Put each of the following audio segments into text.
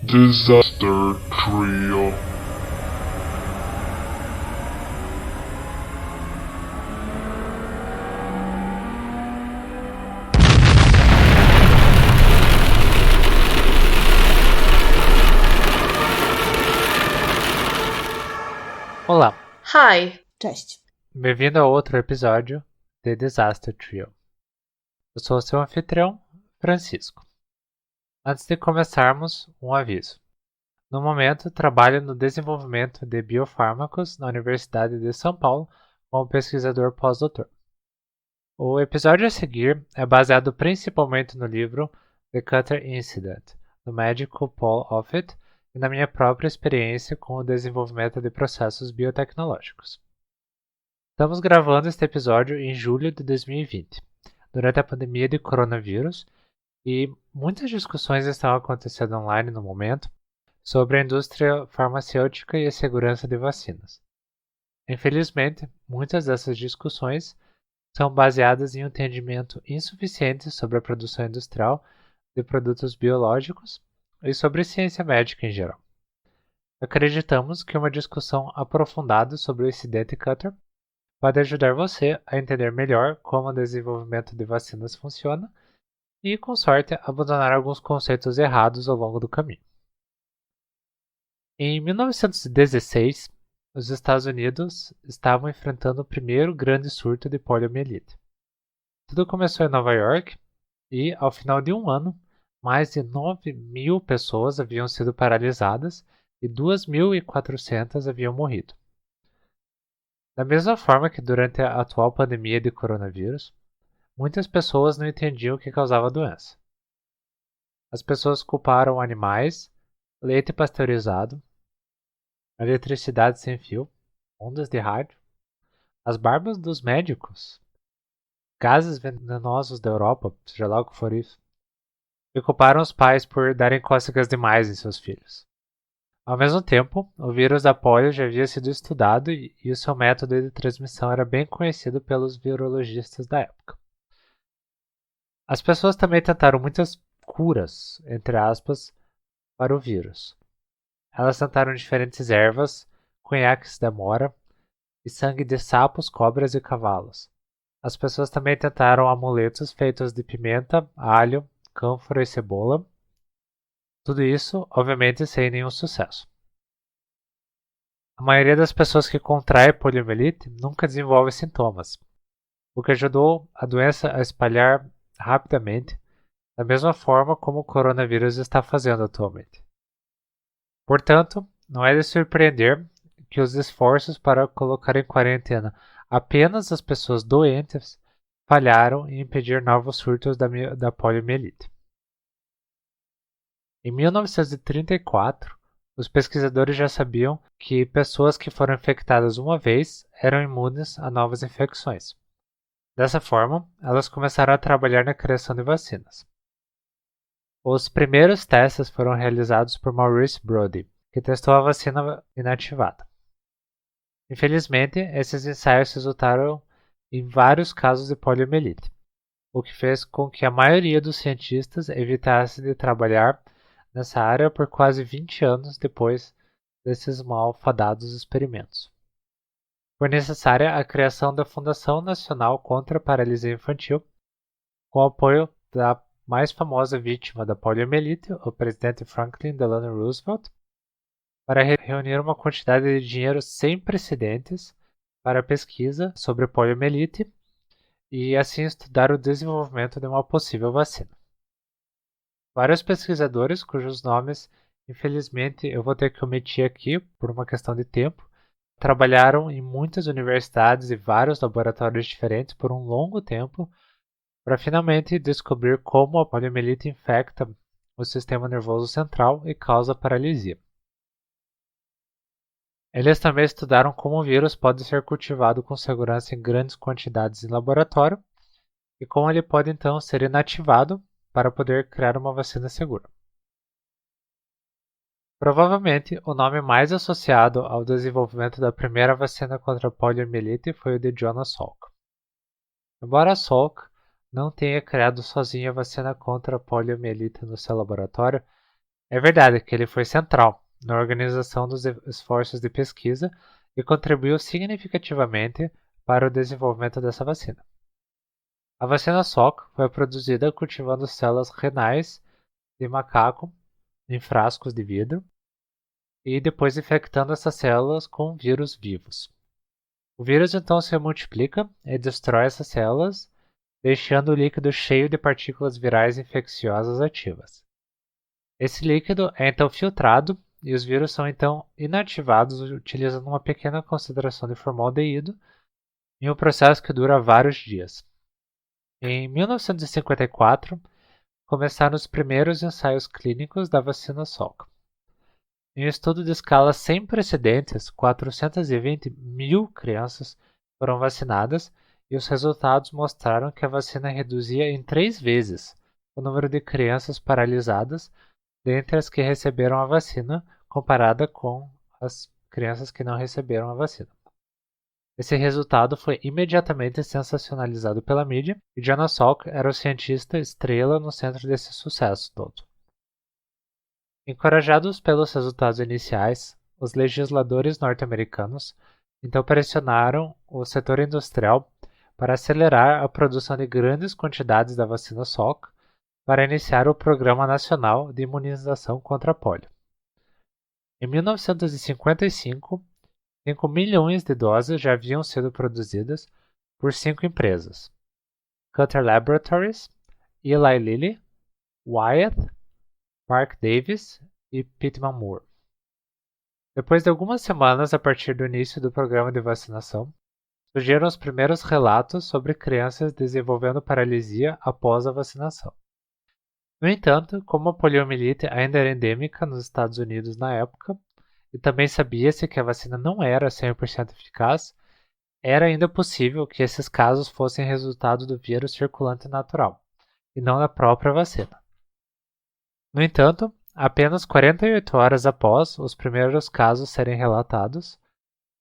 Disaster Trio. Olá, Hi. Cześć. bem-vindo a outro episódio de Disaster Trio. Eu sou o seu anfitrião, Francisco. Antes de começarmos, um aviso. No momento, trabalho no desenvolvimento de biofármacos na Universidade de São Paulo como pesquisador pós-doutor. O episódio a seguir é baseado principalmente no livro The Cutter Incident, do médico Paul Offit, e na minha própria experiência com o desenvolvimento de processos biotecnológicos. Estamos gravando este episódio em julho de 2020, durante a pandemia de coronavírus, e muitas discussões estão acontecendo online no momento sobre a indústria farmacêutica e a segurança de vacinas. Infelizmente, muitas dessas discussões são baseadas em um entendimento insuficiente sobre a produção industrial de produtos biológicos e sobre ciência médica em geral. Acreditamos que uma discussão aprofundada sobre o incidente Cutter pode ajudar você a entender melhor como o desenvolvimento de vacinas funciona e, com sorte, abandonar alguns conceitos errados ao longo do caminho. Em 1916, os Estados Unidos estavam enfrentando o primeiro grande surto de poliomielite. Tudo começou em Nova York e, ao final de um ano, mais de 9.000 pessoas haviam sido paralisadas e 2.400 haviam morrido. Da mesma forma que durante a atual pandemia de coronavírus, muitas pessoas não entendiam o que causava a doença. As pessoas culparam animais, leite pasteurizado, eletricidade sem fio, ondas de rádio, as barbas dos médicos, gases venenosos da Europa, seja lá o que for isso, e culparam os pais por darem cócegas demais em seus filhos. Ao mesmo tempo, o vírus da polio já havia sido estudado e o seu método de transmissão era bem conhecido pelos virologistas da época. As pessoas também tentaram muitas curas, entre aspas, para o vírus. Elas tentaram diferentes ervas, conhaques da mora e sangue de sapos, cobras e cavalos. As pessoas também tentaram amuletos feitos de pimenta, alho, cânfora e cebola. Tudo isso, obviamente, sem nenhum sucesso. A maioria das pessoas que contrai poliomielite nunca desenvolve sintomas, o que ajudou a doença a espalhar rapidamente, da mesma forma como o coronavírus está fazendo atualmente. Portanto, não é de surpreender que os esforços para colocar em quarentena apenas as pessoas doentes falharam em impedir novos surtos da poliomielite. Em 1934, os pesquisadores já sabiam que pessoas que foram infectadas uma vez eram imunes a novas infecções. Dessa forma, elas começaram a trabalhar na criação de vacinas. Os primeiros testes foram realizados por Maurice Brody, que testou a vacina inativada. Infelizmente, esses ensaios resultaram em vários casos de poliomielite, o que fez com que a maioria dos cientistas evitasse de trabalhar nessa área por quase 20 anos depois desses malfadados experimentos. Foi necessária a criação da Fundação Nacional contra a Paralisia Infantil, com o apoio da mais famosa vítima da poliomielite, o presidente Franklin Delano Roosevelt, para reunir uma quantidade de dinheiro sem precedentes para a pesquisa sobre poliomielite e assim estudar o desenvolvimento de uma possível vacina. Vários pesquisadores, cujos nomes, infelizmente, eu vou ter que omitir aqui por uma questão de tempo, trabalharam em muitas universidades e vários laboratórios diferentes por um longo tempo para finalmente descobrir como a poliomielite infecta o sistema nervoso central e causa paralisia. Eles também estudaram como o vírus pode ser cultivado com segurança em grandes quantidades em laboratório e como ele pode então ser inativado para poder criar uma vacina segura. Provavelmente, o nome mais associado ao desenvolvimento da primeira vacina contra a poliomielite foi o de Jonas Salk. Embora Salk não tenha criado sozinho a vacina contra a poliomielite no seu laboratório, É verdade que ele foi central na organização dos esforços de pesquisa e contribuiu significativamente para o desenvolvimento dessa vacina. A vacina Salk foi produzida cultivando células renais de macaco em frascos de vidro e depois infectando essas células com vírus vivos. O vírus então se multiplica e destrói essas células, deixando o líquido cheio de partículas virais infecciosas ativas. Esse líquido é então filtrado e os vírus são então inativados utilizando uma pequena concentração de formaldeído em um processo que dura vários dias. Em 1954, começaram os primeiros ensaios clínicos da vacina Salk. Em um estudo de escala sem precedentes, 420 mil crianças foram vacinadas e os resultados mostraram que a vacina reduzia em 3 vezes o número de crianças paralisadas dentre as que receberam a vacina comparada com as crianças que não receberam a vacina. Esse resultado foi imediatamente sensacionalizado pela mídia e Jonas Salk era o cientista estrela no centro desse sucesso todo. Encorajados pelos resultados iniciais, os legisladores norte-americanos então pressionaram o setor industrial para acelerar a produção de grandes quantidades da vacina Salk para iniciar o Programa Nacional de Imunização contra a Polio. Em 1955, 5 milhões de doses já haviam sido produzidas por 5 empresas: Cutter Laboratories, Eli Lilly, Wyeth, Parke Davis e Pittman Moore. Depois de algumas semanas a partir do início do programa de vacinação, surgiram os primeiros relatos sobre crianças desenvolvendo paralisia após a vacinação. No entanto, como a poliomielite ainda era endêmica nos Estados Unidos na época, e também sabia-se que a vacina não era 100% eficaz, era ainda possível que esses casos fossem resultado do vírus circulante natural, e não da própria vacina. No entanto, apenas 48 horas após os primeiros casos serem relatados,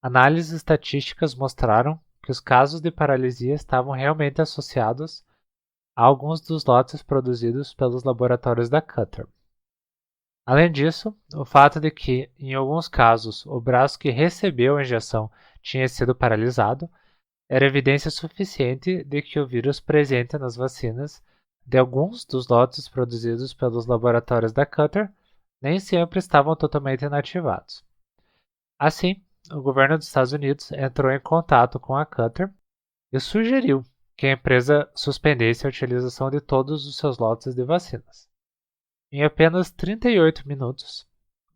análises estatísticas mostraram que os casos de paralisia estavam realmente associados a alguns dos lotes produzidos pelos laboratórios da Cutter. Além disso, o fato de que, em alguns casos, o braço que recebeu a injeção tinha sido paralisado era evidência suficiente de que o vírus presente nas vacinas de alguns dos lotes produzidos pelos laboratórios da Cutter nem sempre estavam totalmente inativados. Assim, o governo dos Estados Unidos entrou em contato com a Cutter e sugeriu que a empresa suspendesse a utilização de todos os seus lotes de vacinas. Em apenas 38 minutos,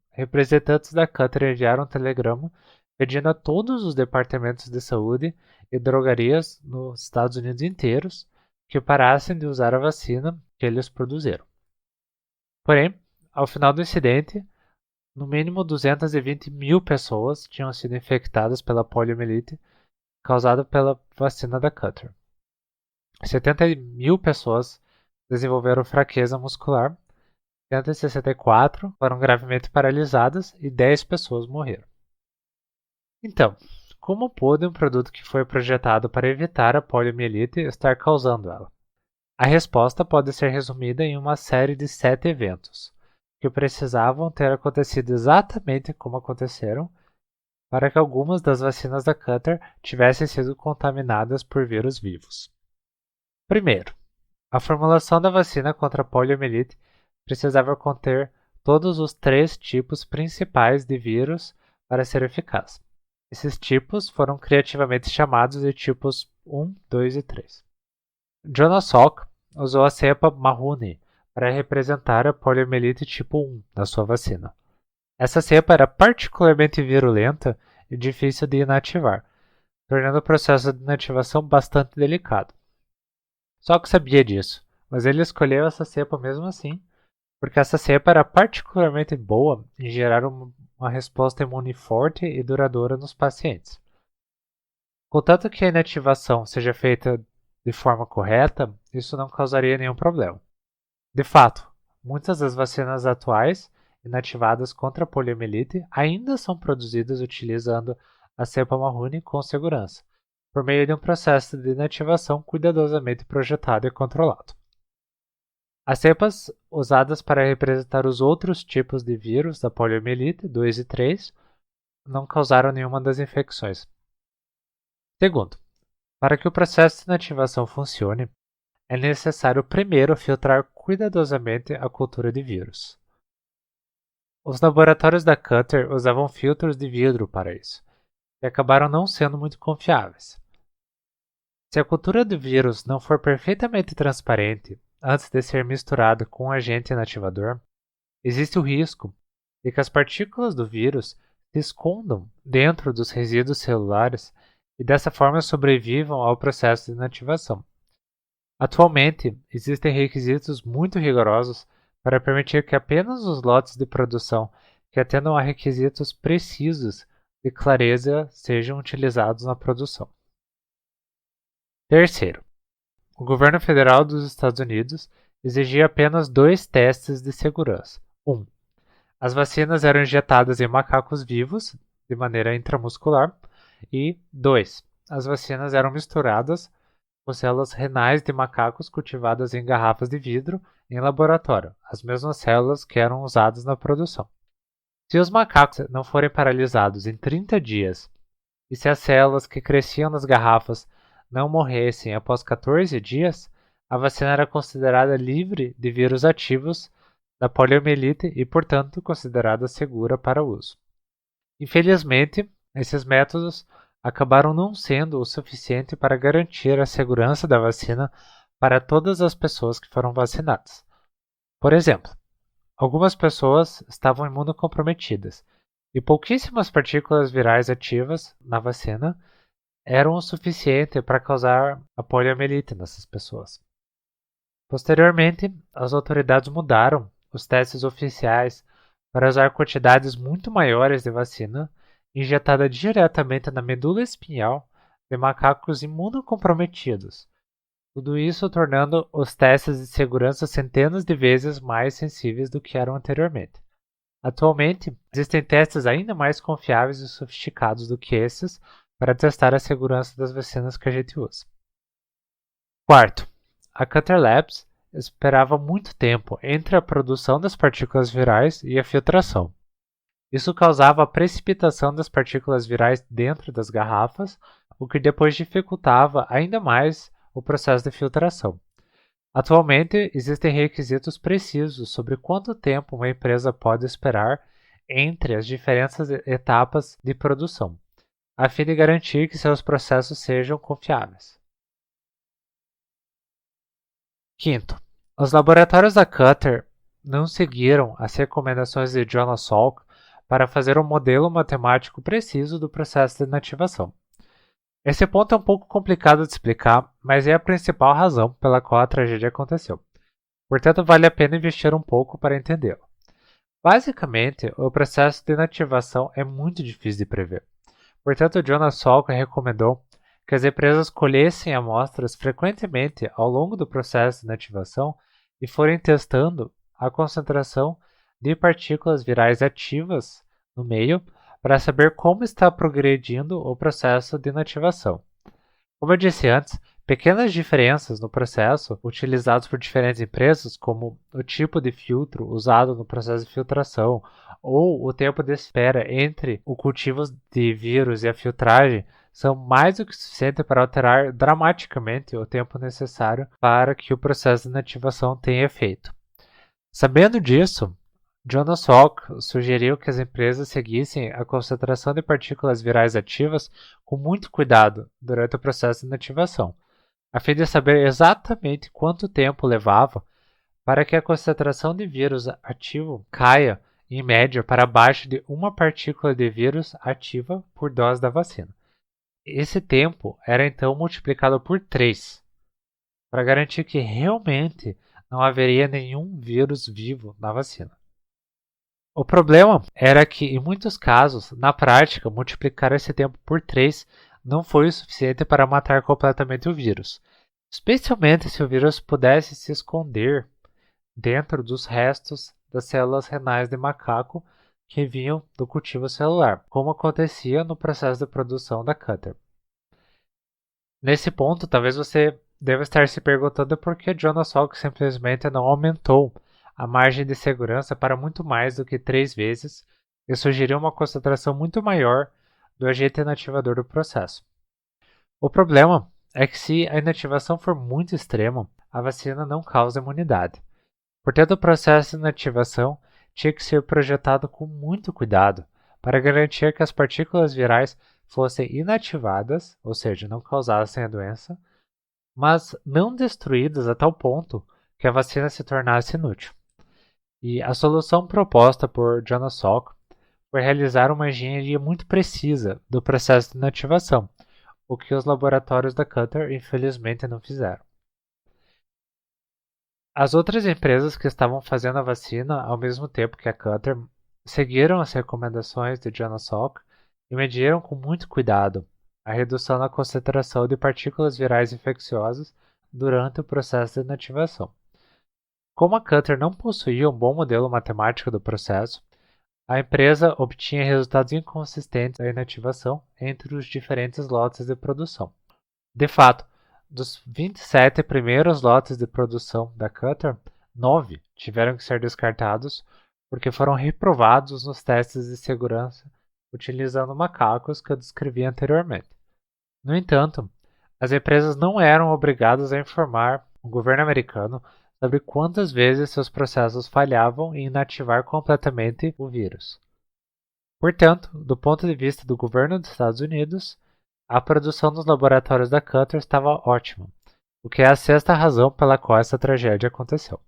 representantes da Cutter enviaram um telegrama pedindo a todos os departamentos de saúde e drogarias nos Estados Unidos inteiros que parassem de usar a vacina que eles produziram. Porém, ao final do incidente, no mínimo 220 mil pessoas tinham sido infectadas pela poliomielite causada pela vacina da Cutter. 70 mil pessoas desenvolveram fraqueza muscular, 164 foram gravemente paralisadas e 10 pessoas morreram. Então, como pôde um produto que foi projetado para evitar a poliomielite estar causando ela? A resposta pode ser resumida em uma série de 7 eventos, que precisavam ter acontecido exatamente como aconteceram, para que algumas das vacinas da Cutter tivessem sido contaminadas por vírus vivos. Primeiro, a formulação da vacina contra a poliomielite precisava conter todos os 3 tipos principais de vírus para ser eficaz. Esses tipos foram criativamente chamados de tipos 1, 2 e 3. Jonas Salk usou a cepa Marrone para representar a poliomielite tipo 1 na sua vacina. Essa cepa era particularmente virulenta e difícil de inativar, tornando o processo de inativação bastante delicado. Salk sabia disso, mas ele escolheu essa cepa mesmo assim, porque essa cepa era particularmente boa em gerar uma resposta imune forte e duradoura nos pacientes. Contanto que a inativação seja feita de forma correta, isso não causaria nenhum problema. De fato, muitas das vacinas atuais inativadas contra a poliomielite ainda são produzidas utilizando a cepa Marrone com segurança, por meio de um processo de inativação cuidadosamente projetado e controlado. As cepas usadas para representar os outros tipos de vírus da poliomielite 2 e 3 não causaram nenhuma das infecções. Segundo, para que o processo de inativação funcione, é necessário primeiro filtrar cuidadosamente a cultura de vírus. Os laboratórios da Cutter usavam filtros de vidro para isso, e acabaram não sendo muito confiáveis. Se a cultura do vírus não for perfeitamente transparente antes de ser misturada com um agente inativador, existe o risco de que as partículas do vírus se escondam dentro dos resíduos celulares e dessa forma sobrevivam ao processo de inativação. Atualmente, existem requisitos muito rigorosos para permitir que apenas os lotes de produção que atendam a requisitos precisos de clareza sejam utilizados na produção. Terceiro, o governo federal dos Estados Unidos exigia apenas 2 testes de segurança. 1. As vacinas eram injetadas em macacos vivos, de maneira intramuscular. E 2. As vacinas eram misturadas com células renais de macacos cultivadas em garrafas de vidro em laboratório, as mesmas células que eram usadas na produção. Se os macacos não forem paralisados em 30 dias e se as células que cresciam nas garrafas não morressem após 14 dias, a vacina era considerada livre de vírus ativos da poliomielite e, portanto, considerada segura para uso. Infelizmente, esses métodos acabaram não sendo o suficiente para garantir a segurança da vacina para todas as pessoas que foram vacinadas. Por exemplo, algumas pessoas estavam imunocomprometidas e pouquíssimas partículas virais ativas na vacina eram o suficiente para causar a poliomielite nessas pessoas. Posteriormente, as autoridades mudaram os testes oficiais para usar quantidades muito maiores de vacina injetada diretamente na medula espinhal de macacos imunocomprometidos. Tudo isso tornando os testes de segurança centenas de vezes mais sensíveis do que eram anteriormente. Atualmente, existem testes ainda mais confiáveis e sofisticados do que esses para testar a segurança das vacinas que a gente usa. Quarto, a Cutter Labs esperava muito tempo entre a produção das partículas virais e a filtração. Isso causava a precipitação das partículas virais dentro das garrafas, o que depois dificultava ainda mais o processo de filtração. Atualmente, existem requisitos precisos sobre quanto tempo uma empresa pode esperar entre as diferentes etapas de produção, a fim de garantir que seus processos sejam confiáveis. Quinto, os laboratórios da Cutter não seguiram as recomendações de Jonas Salk para fazer um modelo matemático preciso do processo de inativação. Esse ponto é um pouco complicado de explicar, mas é a principal razão pela qual a tragédia aconteceu. Portanto, vale a pena investir um pouco para entendê-lo. Basicamente, o processo de inativação é muito difícil de prever. Portanto, Jonas Salk recomendou que as empresas colhessem amostras frequentemente ao longo do processo de inativação e forem testando a concentração de partículas virais ativas no meio para saber como está progredindo o processo de inativação. Como eu disse antes, pequenas diferenças no processo utilizados por diferentes empresas, como o tipo de filtro usado no processo de filtração ou o tempo de espera entre o cultivo de vírus e a filtragem, são mais do que suficiente para alterar dramaticamente o tempo necessário para que o processo de inativação tenha efeito. Sabendo disso, Jonas Salk sugeriu que as empresas seguissem a concentração de partículas virais ativas com muito cuidado durante o processo de inativação, a fim de saber exatamente quanto tempo levava para que a concentração de vírus ativo caia, em média, para abaixo de uma partícula de vírus ativa por dose da vacina. Esse tempo era então multiplicado por 3, para garantir que realmente não haveria nenhum vírus vivo na vacina. O problema era que, em muitos casos, na prática, multiplicar esse tempo por 3 não foi o suficiente para matar completamente o vírus, especialmente se o vírus pudesse se esconder dentro dos restos das células renais de macaco que vinham do cultivo celular, como acontecia no processo de produção da Cutter. Nesse ponto, talvez você deve estar se perguntando por que Jonas Salk simplesmente não aumentou a margem de segurança para muito mais do que 3 vezes e sugeriu uma concentração muito maior do agente inativador do processo. O problema é que se a inativação for muito extrema, a vacina não causa imunidade. Portanto, o processo de inativação tinha que ser projetado com muito cuidado para garantir que as partículas virais fossem inativadas, ou seja, não causassem a doença, mas não destruídas a tal ponto que a vacina se tornasse inútil. E a solução proposta por Jonas Salk foi realizar uma engenharia muito precisa do processo de inativação, o que os laboratórios da Cutter infelizmente não fizeram. As outras empresas que estavam fazendo a vacina ao mesmo tempo que a Cutter seguiram as recomendações de Jonas Salk e mediram com muito cuidado a redução da concentração de partículas virais infecciosas durante o processo de inativação. Como a Cutter não possuía um bom modelo matemático do processo, a empresa obtinha resultados inconsistentes da inativação entre os diferentes lotes de produção. De fato, dos 27 primeiros lotes de produção da Cutter, 9 tiveram que ser descartados porque foram reprovados nos testes de segurança utilizando macacos que eu descrevi anteriormente. No entanto, as empresas não eram obrigadas a informar o governo americano sobre quantas vezes seus processos falhavam em inativar completamente o vírus. Portanto, do ponto de vista do governo dos Estados Unidos, a produção nos laboratórios da Cutter estava ótima, o que é a sexta razão pela qual essa tragédia aconteceu.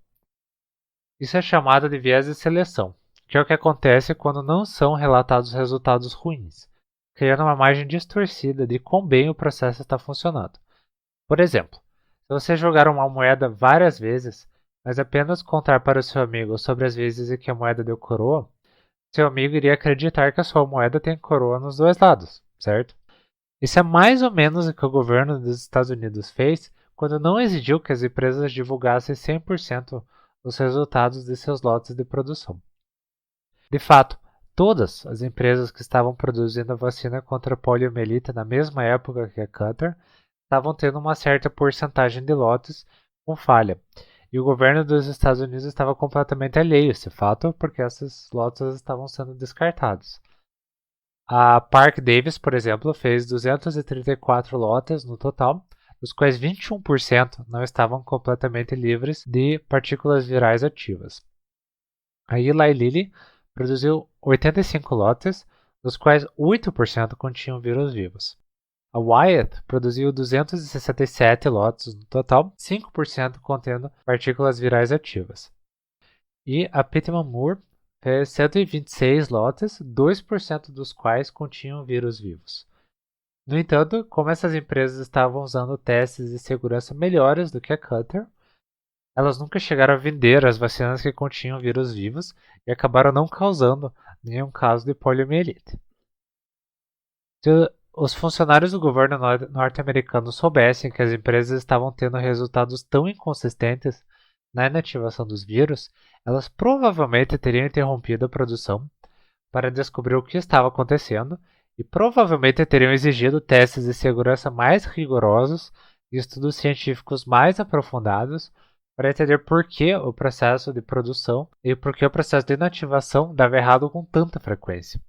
Isso é chamado de viés de seleção, que é o que acontece quando não são relatados resultados ruins, criando uma margem distorcida de quão bem o processo está funcionando. Por exemplo, se você jogar uma moeda várias vezes, mas apenas contar para o seu amigo sobre as vezes em que a moeda deu coroa, seu amigo iria acreditar que a sua moeda tem coroa nos dois lados, certo? Isso é mais ou menos o que o governo dos Estados Unidos fez quando não exigiu que as empresas divulgassem 100% os resultados de seus lotes de produção. De fato, todas as empresas que estavam produzindo a vacina contra a poliomielite na mesma época que a Cutter estavam tendo uma certa porcentagem de lotes com falha, e o governo dos Estados Unidos estava completamente alheio a esse fato porque esses lotes estavam sendo descartados. A Park Davis, por exemplo, fez 234 lotes no total, dos quais 21% não estavam completamente livres de partículas virais ativas. A Eli Lilly produziu 85 lotes, dos quais 8% continham vírus vivos. A Wyeth produziu 267 lotes no total, 5% contendo partículas virais ativas. E a Pittman Moore fez 126 lotes, 2% dos quais continham vírus vivos. No entanto, como essas empresas estavam usando testes de segurança melhores do que a Cutter, elas nunca chegaram a vender as vacinas que continham vírus vivos e acabaram não causando nenhum caso de poliomielite. Se os funcionários do governo norte-americano soubessem que as empresas estavam tendo resultados tão inconsistentes na inativação dos vírus, elas provavelmente teriam interrompido a produção para descobrir o que estava acontecendo e provavelmente teriam exigido testes de segurança mais rigorosos e estudos científicos mais aprofundados para entender por que o processo de produção e por que o processo de inativação dava errado com tanta frequência.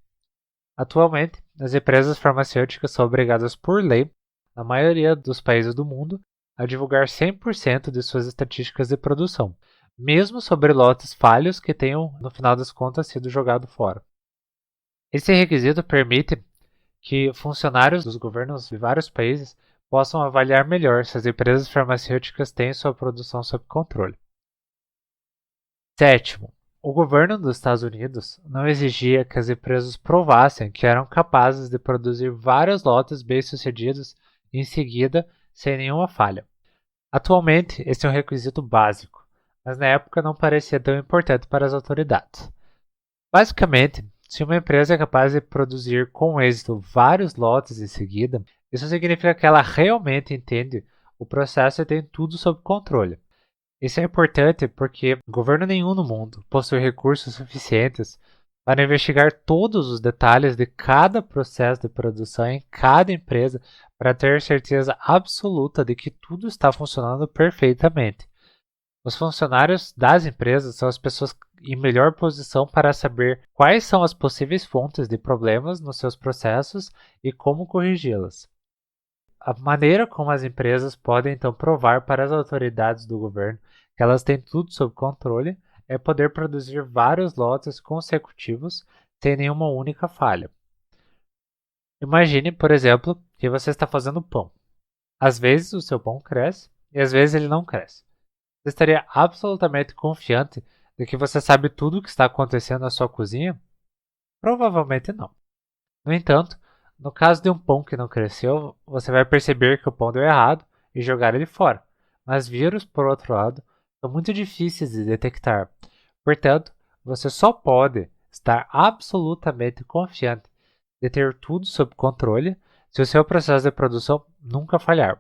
Atualmente, as empresas farmacêuticas são obrigadas por lei, na maioria dos países do mundo, a divulgar 100% de suas estatísticas de produção, mesmo sobre lotes falhos que tenham, no final das contas, sido jogados fora. Esse requisito permite que funcionários dos governos de vários países possam avaliar melhor se as empresas farmacêuticas têm sua produção sob controle. Sétimo, o governo dos Estados Unidos não exigia que as empresas provassem que eram capazes de produzir vários lotes bem-sucedidos em seguida sem nenhuma falha. Atualmente, esse é um requisito básico, mas na época não parecia tão importante para as autoridades. Basicamente, se uma empresa é capaz de produzir com êxito vários lotes em seguida, isso significa que ela realmente entende o processo e tem tudo sob controle. Isso é importante porque governo nenhum no mundo possui recursos suficientes para investigar todos os detalhes de cada processo de produção em cada empresa para ter certeza absoluta de que tudo está funcionando perfeitamente. Os funcionários das empresas são as pessoas em melhor posição para saber quais são as possíveis fontes de problemas nos seus processos e como corrigi-las. A maneira como as empresas podem então provar para as autoridades do governo que elas têm tudo sob controle é poder produzir vários lotes consecutivos sem nenhuma única falha. Imagine, por exemplo, que você está fazendo pão. Às vezes o seu pão cresce e às vezes ele não cresce. Você estaria absolutamente confiante de que você sabe tudo o que está acontecendo na sua cozinha? Provavelmente não. No entanto, no caso de um pão que não cresceu, você vai perceber que o pão deu errado e jogar ele fora. Mas vírus, por outro lado, são muito difíceis de detectar. Portanto, você só pode estar absolutamente confiante de ter tudo sob controle se o seu processo de produção nunca falhar.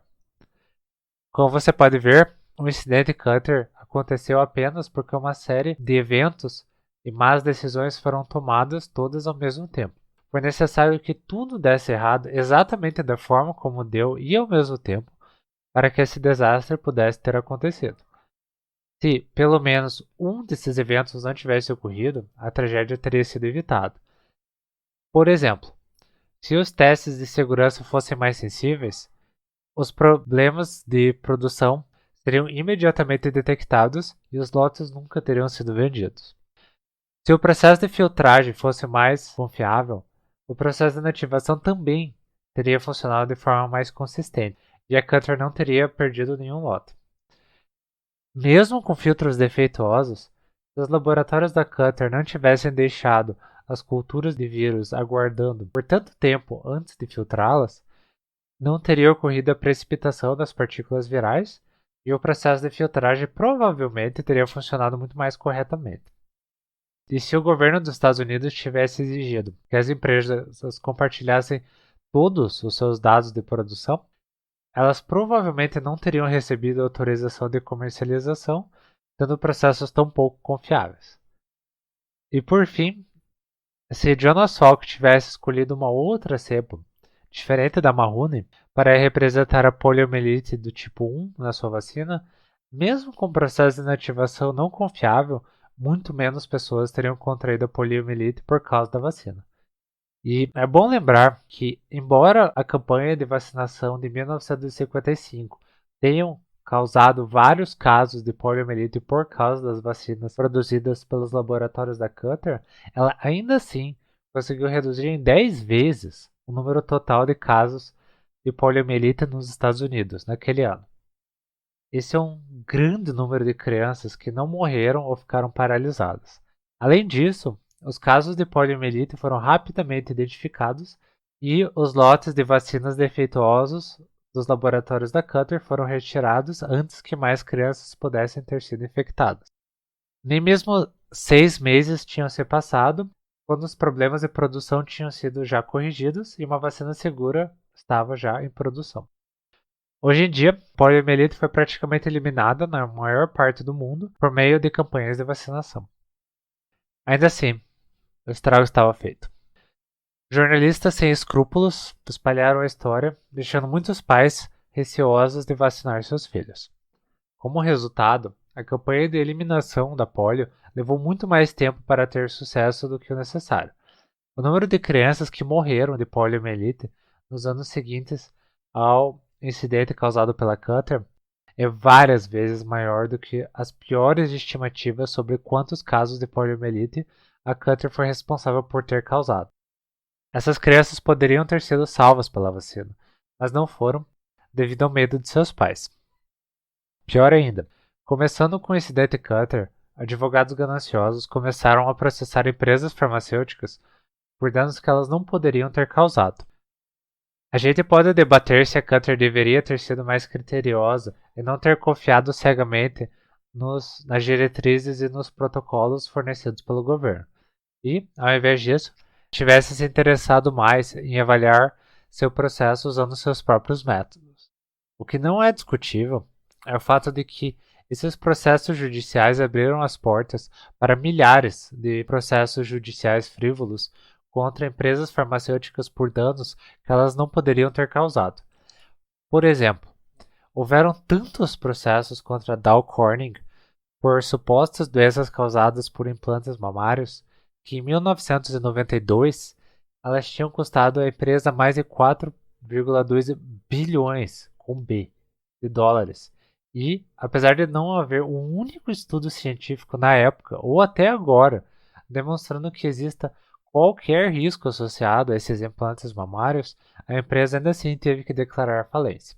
Como você pode ver, o incidente Cutter aconteceu apenas porque uma série de eventos e más decisões foram tomadas todas ao mesmo tempo. Foi necessário que tudo desse errado exatamente da forma como deu e ao mesmo tempo para que esse desastre pudesse ter acontecido. Se pelo menos um desses eventos não tivesse ocorrido, a tragédia teria sido evitada. Por exemplo, se os testes de segurança fossem mais sensíveis, os problemas de produção seriam imediatamente detectados e os lotes nunca teriam sido vendidos. Se o processo de filtragem fosse mais confiável, o processo de inativação também teria funcionado de forma mais consistente e a Cutter não teria perdido nenhum lote. Mesmo com filtros defeituosos, se os laboratórios da Cutter não tivessem deixado as culturas de vírus aguardando por tanto tempo antes de filtrá-las, não teria ocorrido a precipitação das partículas virais e o processo de filtragem provavelmente teria funcionado muito mais corretamente. E se o governo dos Estados Unidos tivesse exigido que as empresas compartilhassem todos os seus dados de produção, elas provavelmente não teriam recebido autorização de comercialização, tendo processos tão pouco confiáveis. E por fim, se Jonas Salk tivesse escolhido uma outra cepa, diferente da Marrone, para representar a poliomielite do tipo 1 na sua vacina, mesmo com processo de inativação não confiável, muito menos pessoas teriam contraído a poliomielite por causa da vacina. E é bom lembrar que, embora a campanha de vacinação de 1955 tenham causado vários casos de poliomielite por causa das vacinas produzidas pelos laboratórios da Cutter, ela ainda assim conseguiu reduzir em 10 vezes o número total de casos de poliomielite nos Estados Unidos naquele ano. Esse é um grande número de crianças que não morreram ou ficaram paralisadas. Além disso, os casos de poliomielite foram rapidamente identificados e os lotes de vacinas defeituosos dos laboratórios da Cutter foram retirados antes que mais crianças pudessem ter sido infectadas. Nem mesmo 6 meses tinham se passado quando os problemas de produção tinham sido já corrigidos e uma vacina segura estava já em produção. Hoje em dia, a poliomielite foi praticamente eliminada na maior parte do mundo por meio de campanhas de vacinação. Ainda assim, o estrago estava feito. Jornalistas sem escrúpulos espalharam a história, deixando muitos pais receosos de vacinar seus filhos. Como resultado, a campanha de eliminação da polio levou muito mais tempo para ter sucesso do que o necessário. O número de crianças que morreram de poliomielite nos anos seguintes ao incidente causado pela Cutter é várias vezes maior do que as piores estimativas sobre quantos casos de poliomielite a Cutter foi responsável por ter causado. Essas crianças poderiam ter sido salvas pela vacina, mas não foram devido ao medo de seus pais. Pior ainda, começando com o incidente Cutter, advogados gananciosos começaram a processar empresas farmacêuticas por danos que elas não poderiam ter causado. A gente pode debater se a Cutter deveria ter sido mais criteriosa e não ter confiado cegamente nas diretrizes e nos protocolos fornecidos pelo governo. E, ao invés disso, tivesse se interessado mais em avaliar seu processo usando seus próprios métodos. O que não é discutível é o fato de que Esses processos judiciais abriram as portas para milhares de processos judiciais frívolos contra empresas farmacêuticas por danos que elas não poderiam ter causado. Por exemplo, houveram tantos processos contra a Dow Corning por supostas doenças causadas por implantes mamários que em 1992 elas tinham custado à empresa mais de 4,2 bilhões com B de dólares. E, apesar de não haver um único estudo científico na época ou até agora demonstrando que exista qualquer risco associado a esses implantes mamários, a empresa ainda assim teve que declarar falência.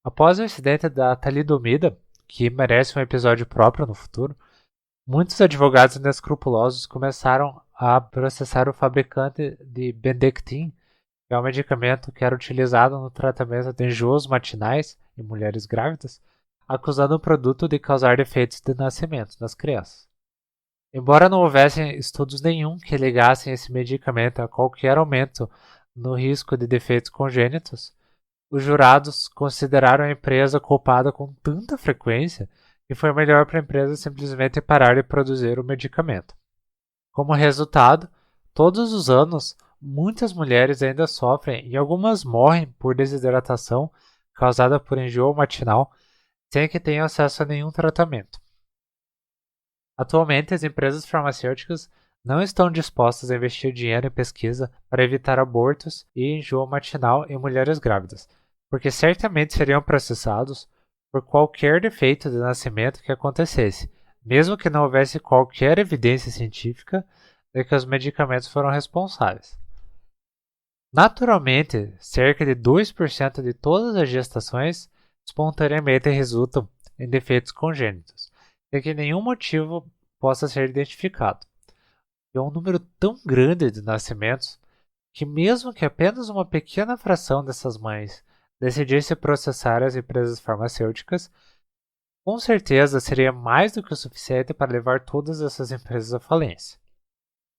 Após o incidente da talidomida, que merece um episódio próprio no futuro, muitos advogados inescrupulosos começaram a processar o fabricante de Bendectin, que é um medicamento que era utilizado no tratamento de enjoos matinais em mulheres grávidas, acusando o produto de causar defeitos de nascimento nas crianças. Embora não houvesse estudos nenhum que ligassem esse medicamento a qualquer aumento no risco de defeitos congênitos, os jurados consideraram a empresa culpada com tanta frequência que foi melhor para a empresa simplesmente parar de produzir o medicamento. Como resultado, todos os anos, muitas mulheres ainda sofrem e algumas morrem por desidratação causada por enjoo matinal sem que tenham acesso a nenhum tratamento. Atualmente, as empresas farmacêuticas não estão dispostas a investir dinheiro em pesquisa para evitar abortos e enjoo matinal em mulheres grávidas, porque certamente seriam processados por qualquer defeito de nascimento que acontecesse, mesmo que não houvesse qualquer evidência científica de que os medicamentos foram responsáveis. Naturalmente, cerca de 2% de todas as gestações espontaneamente resultam em defeitos congênitos, sem que nenhum motivo possa ser identificado. É um número tão grande de nascimentos que, mesmo que apenas uma pequena fração dessas mães decidisse processar as empresas farmacêuticas, com certeza seria mais do que o suficiente para levar todas essas empresas à falência.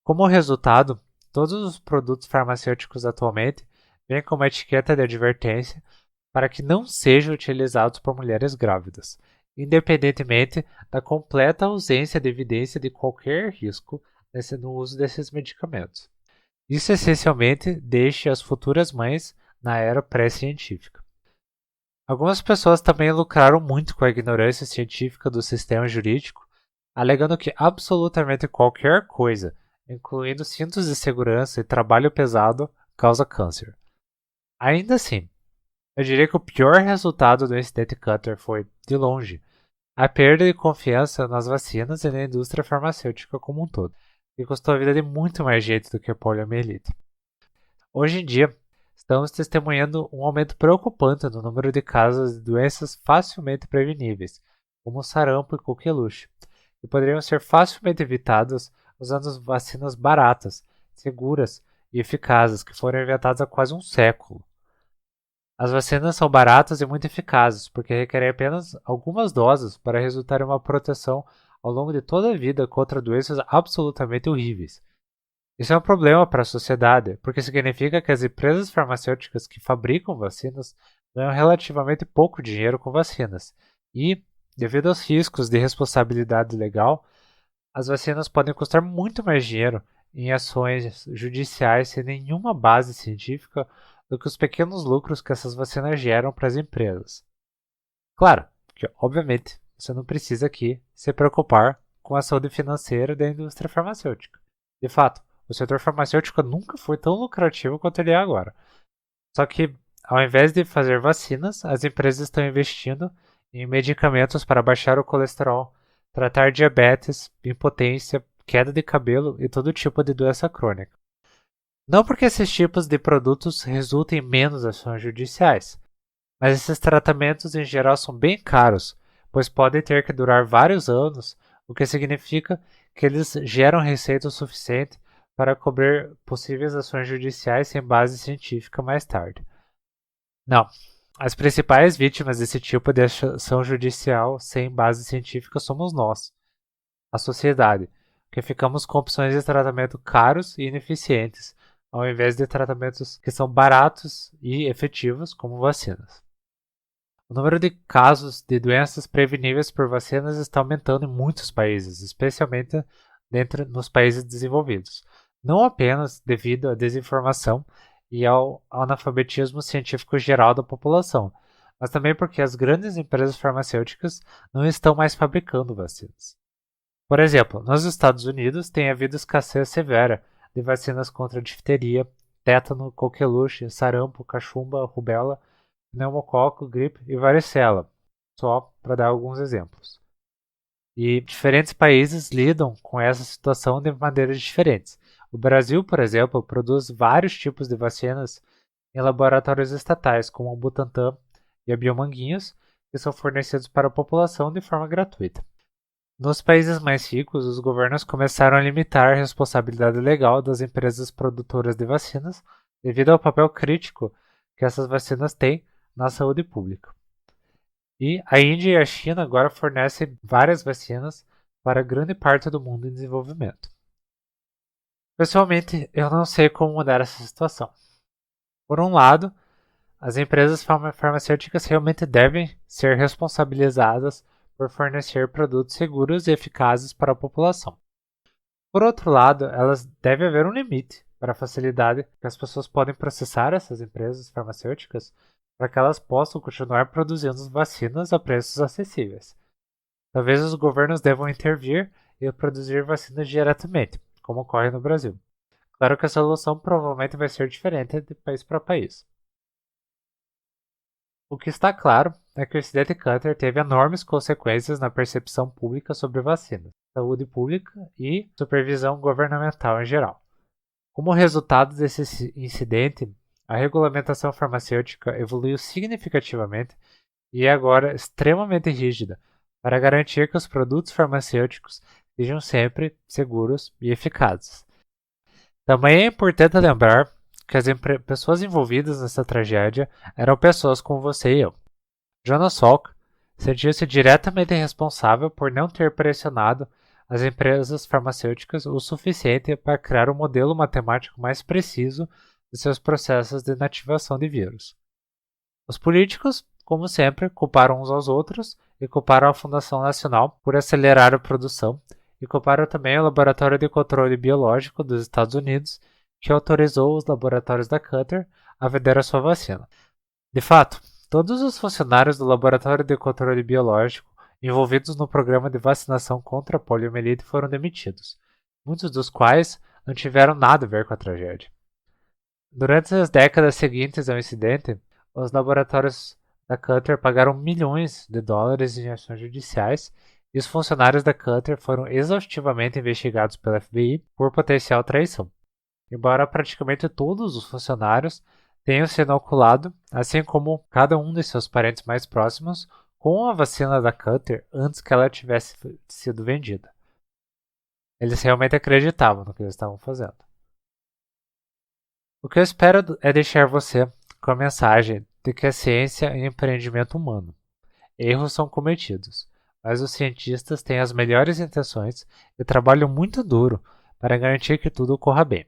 Como resultado, todos os produtos farmacêuticos atualmente vêm com uma etiqueta de advertência para que não sejam utilizados por mulheres grávidas, independentemente da completa ausência de evidência de qualquer risco no uso desses medicamentos. Isso essencialmente deixa as futuras mães na era pré-científica. Algumas pessoas também lucraram muito com a ignorância científica do sistema jurídico, alegando que absolutamente qualquer coisa, incluindo cintos de segurança e trabalho pesado, causa câncer. Ainda assim, eu diria que o pior resultado do incidente Cutter foi, de longe, a perda de confiança nas vacinas e na indústria farmacêutica como um todo, que custou a vida de muito mais gente do que a poliomielite. Hoje em dia, estamos testemunhando um aumento preocupante no número de casos de doenças facilmente preveníveis, como sarampo e coqueluche, que poderiam ser facilmente evitadas usando vacinas baratas, seguras e eficazes que foram inventadas há quase um século. As vacinas são baratas e muito eficazes, porque requerem apenas algumas doses para resultar em uma proteção ao longo de toda a vida contra doenças absolutamente horríveis. Isso é um problema para a sociedade, porque significa que as empresas farmacêuticas que fabricam vacinas ganham relativamente pouco dinheiro com vacinas. E, devido aos riscos de responsabilidade legal, as vacinas podem custar muito mais dinheiro em ações judiciais sem nenhuma base científica do que os pequenos lucros que essas vacinas geram para as empresas. Claro que, obviamente, você não precisa aqui se preocupar com a saúde financeira da indústria farmacêutica. De fato, o setor farmacêutico nunca foi tão lucrativo quanto ele é agora. Só que, ao invés de fazer vacinas, as empresas estão investindo em medicamentos para baixar o colesterol, tratar diabetes, impotência, queda de cabelo e todo tipo de doença crônica. Não porque esses tipos de produtos resultem em menos ações judiciais, mas esses tratamentos em geral são bem caros, pois podem ter que durar vários anos, o que significa que eles geram receita o suficiente para cobrir possíveis ações judiciais sem base científica mais tarde. Não, as principais vítimas desse tipo de ação judicial sem base científica somos nós, a sociedade, que ficamos com opções de tratamento caros e ineficientes, ao invés de tratamentos que são baratos e efetivos, como vacinas. O número de casos de doenças preveníveis por vacinas está aumentando em muitos países, especialmente nos países desenvolvidos, não apenas devido à desinformação e ao analfabetismo científico geral da população, mas também porque as grandes empresas farmacêuticas não estão mais fabricando vacinas. Por exemplo, nos Estados Unidos tem havido escassez severa de vacinas contra difteria, tétano, coqueluche, sarampo, cachumba, rubéola, pneumococo, gripe e varicela, só para dar alguns exemplos. E diferentes países lidam com essa situação de maneiras diferentes. O Brasil, por exemplo, produz vários tipos de vacinas em laboratórios estatais, como o Butantan e a Biomanguinhos, que são fornecidos para a população de forma gratuita. Nos países mais ricos, os governos começaram a limitar a responsabilidade legal das empresas produtoras de vacinas devido ao papel crítico que essas vacinas têm na saúde pública. E a Índia e a China agora fornecem várias vacinas para grande parte do mundo em desenvolvimento. Pessoalmente, eu não sei como mudar essa situação. Por um lado, as empresas farmacêuticas realmente devem ser responsabilizadas por fornecer produtos seguros e eficazes para a população. Por outro lado, elas deve haver um limite para a facilidade que as pessoas podem processar essas empresas farmacêuticas para que elas possam continuar produzindo vacinas a preços acessíveis. Talvez os governos devam intervir e produzir vacinas diretamente, como ocorre no Brasil. Claro que a solução provavelmente vai ser diferente de país para país. O que está claro é que o incidente Cutter teve enormes consequências na percepção pública sobre vacinas, saúde pública e supervisão governamental em geral. Como resultado desse incidente, a regulamentação farmacêutica evoluiu significativamente e é agora extremamente rígida para garantir que os produtos farmacêuticos sejam sempre seguros e eficazes. Também é importante lembrar que as pessoas envolvidas nessa tragédia eram pessoas como você e eu. Jonas Salk sentiu-se diretamente responsável por não ter pressionado as empresas farmacêuticas o suficiente para criar um modelo matemático mais preciso de seus processos de inativação de vírus. Os políticos, como sempre, culparam uns aos outros e culparam a Fundação Nacional por acelerar a produção e culparam também o Laboratório de Controle Biológico dos Estados Unidos, que autorizou os laboratórios da Cutter a vender a sua vacina. De fato, todos os funcionários do Laboratório de Controle Biológico envolvidos no programa de vacinação contra a poliomielite foram demitidos, muitos dos quais não tiveram nada a ver com a tragédia. Durante as décadas seguintes ao incidente, os laboratórios da Cutter pagaram milhões de dólares em ações judiciais e os funcionários da Cutter foram exaustivamente investigados pela FBI por potencial traição. Embora praticamente todos os funcionários tenham se inoculado, assim como cada um de seus parentes mais próximos, com a vacina da Cutter antes que ela tivesse sido vendida. Eles realmente acreditavam no que eles estavam fazendo. O que eu espero é deixar você com a mensagem de que a ciência é um empreendimento humano. Erros são cometidos, mas os cientistas têm as melhores intenções e trabalham muito duro para garantir que tudo corra bem.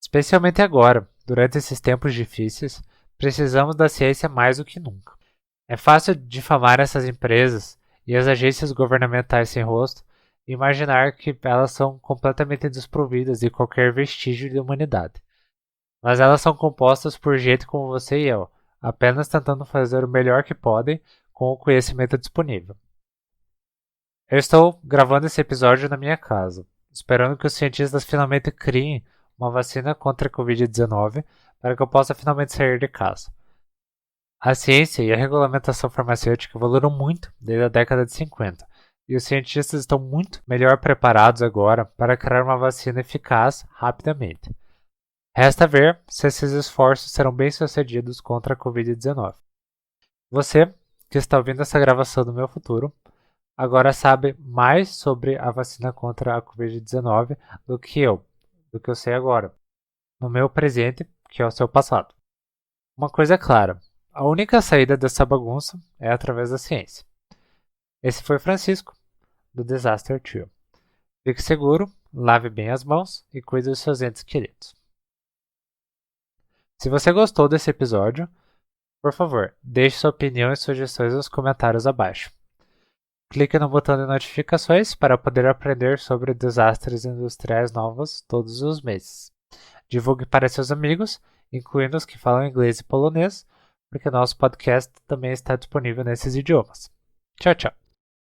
Especialmente agora, durante esses tempos difíceis, precisamos da ciência mais do que nunca. É fácil difamar essas empresas e as agências governamentais sem rosto e imaginar que elas são completamente desprovidas de qualquer vestígio de humanidade. Mas elas são compostas por gente como você e eu, apenas tentando fazer o melhor que podem com o conhecimento disponível. Eu estou gravando esse episódio na minha casa, esperando que os cientistas finalmente criem uma vacina contra a Covid-19 para que eu possa finalmente sair de casa. A ciência e a regulamentação farmacêutica evoluíram muito desde a década de 50, e os cientistas estão muito melhor preparados agora para criar uma vacina eficaz rapidamente. Resta ver se esses esforços serão bem-sucedidos contra a Covid-19. Você, que está ouvindo essa gravação do meu futuro, agora sabe mais sobre a vacina contra a Covid-19 do que eu sei agora, no meu presente, que é o seu passado. Uma coisa é clara, a única saída dessa bagunça é através da ciência. Esse foi Francisco, do Disaster Trio. Fique seguro, lave bem as mãos e cuide dos seus entes queridos. Se você gostou desse episódio, Por favor, deixe sua opinião e sugestões nos comentários abaixo. Clique no botão de notificações para poder aprender sobre desastres industriais novos todos os meses. Divulgue para seus amigos, incluindo os que falam inglês e polonês, porque nosso podcast também está disponível nesses idiomas. Tchau, tchau!